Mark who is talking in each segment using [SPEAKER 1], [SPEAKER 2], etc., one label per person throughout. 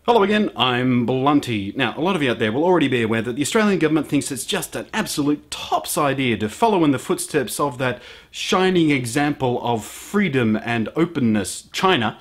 [SPEAKER 1] Hello again, I'm Blunty. Now, a lot of you out there will already be aware that the Australian government thinks it's just an absolute tops idea to follow in the footsteps of that shining example of freedom and openness, China,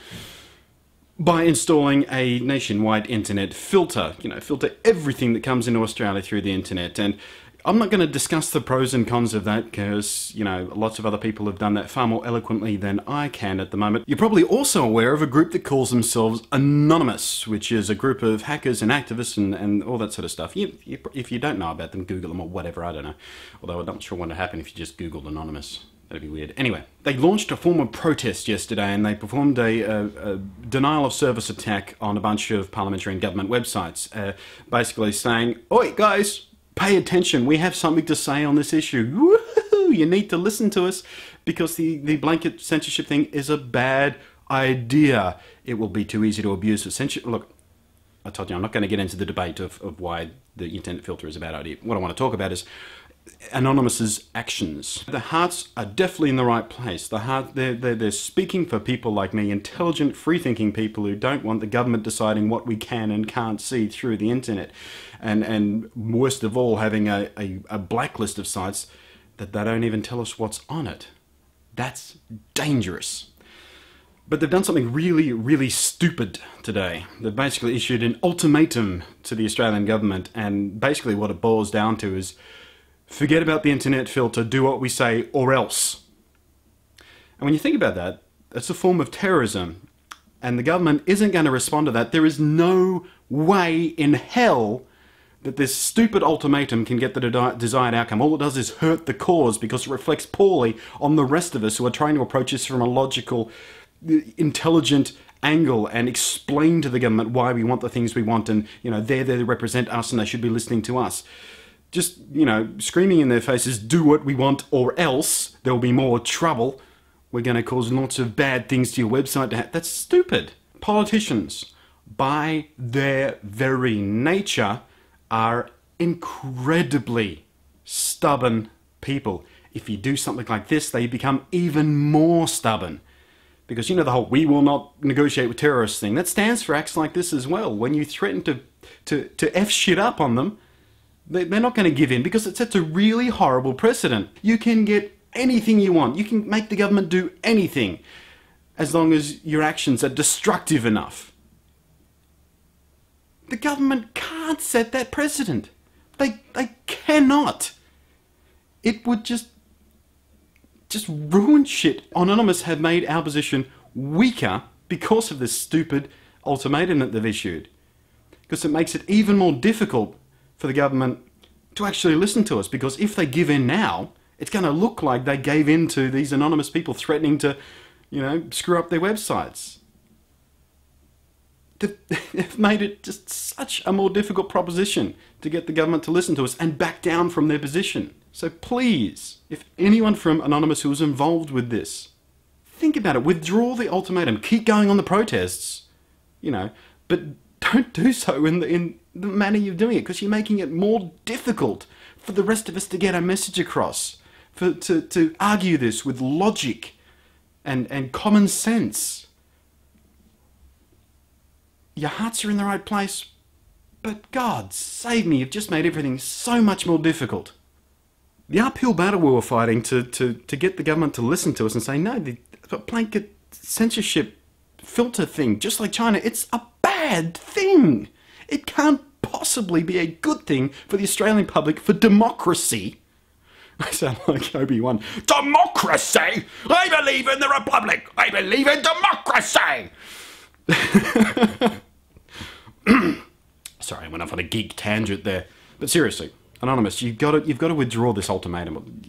[SPEAKER 1] by installing a nationwide internet filter. You know, filter everything that comes into Australia through the internet. And I'm not going to discuss the pros and cons of that because, you know, lots of other people have done that far more eloquently than I can at the moment. You're probably also aware of a group that calls themselves Anonymous, which is a group of hackers and activists and all that sort of stuff. If you don't know about them, Google them or whatever, I don't know. Although I'm not sure what would happen if you just Googled Anonymous. That'd be weird. Anyway, they launched a form of protest yesterday and they performed a denial of service attack on a bunch of parliamentary and government websites, basically saying, "Oi, guys, pay attention, we have something to say on this issue. Woohoo! You need to listen to us because the blanket censorship thing is a bad idea. It will be too easy to abuse for censorship." Look, I told you I'm not going to get into the debate of why the internet filter is a bad idea. What I want to talk about is Anonymous's actions. The hearts are definitely in the right place. They're speaking for people like me, intelligent, free-thinking people who don't want the government deciding what we can and can't see through the internet. And worst of all, having a blacklist of sites that they don't even tell us what's on it. That's dangerous. But they've done something really, really stupid today. They've basically issued an ultimatum to the Australian government, and basically what it boils down to is forget about the internet filter, do what we say, or else. And when you think about that, it's a form of terrorism. And the government isn't going to respond to that. There is no way in hell that this stupid ultimatum can get the desired outcome. All it does is hurt the cause because it reflects poorly on the rest of us who are trying to approach this from a logical, intelligent angle and explain to the government why we want the things we want, and, you know, they're there to represent us and they should be listening to us. Just, you know, screaming in their faces, do what we want or else there'll be more trouble. We're going to cause lots of bad things to your website. That's stupid. Politicians, by their very nature, are incredibly stubborn people. If you do something like this, they become even more stubborn. Because, you know, the whole "we will not negotiate with terrorists" thing, that stands for acts like this as well. When you threaten to F shit up on them, they're not going to give in because it sets a really horrible precedent. You can get anything you want. You can make the government do anything as long as your actions are destructive enough. The government can't set that precedent. They cannot. It would just ruin shit. Anonymous have made our position weaker because of this stupid ultimatum that they've issued. Because it makes it even more difficult for the government to actually listen to us, because if they give in now, it's going to look like they gave in to these anonymous people threatening to, you know, screw up their websites. They've made it just such a more difficult proposition to get the government to listen to us and back down from their position. So please, if anyone from Anonymous who was involved with this, think about it, withdraw the ultimatum, keep going on the protests, you know, but don't do so in the manner you're doing it, because you're making it more difficult for the rest of us to get our message across, to argue this with logic and common sense. Your hearts are in the right place, but God save me, you've just made everything so much more difficult. The uphill battle we were fighting to get the government to listen to us and say, no, the blanket censorship filter thing, just like China, it's a bad thing. It can't possibly be a good thing for the Australian public, for democracy. I sound like Obi-Wan. Democracy! I believe in the Republic! I believe in democracy! Sorry, I went off on a geek tangent there. But seriously, Anonymous, you've got to withdraw this ultimatum.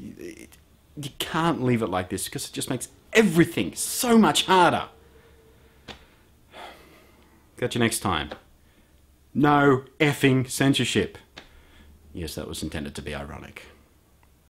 [SPEAKER 1] You can't leave it like this because it just makes everything so much harder. Catch you next time. No effing censorship. Yes, that was intended to be ironic.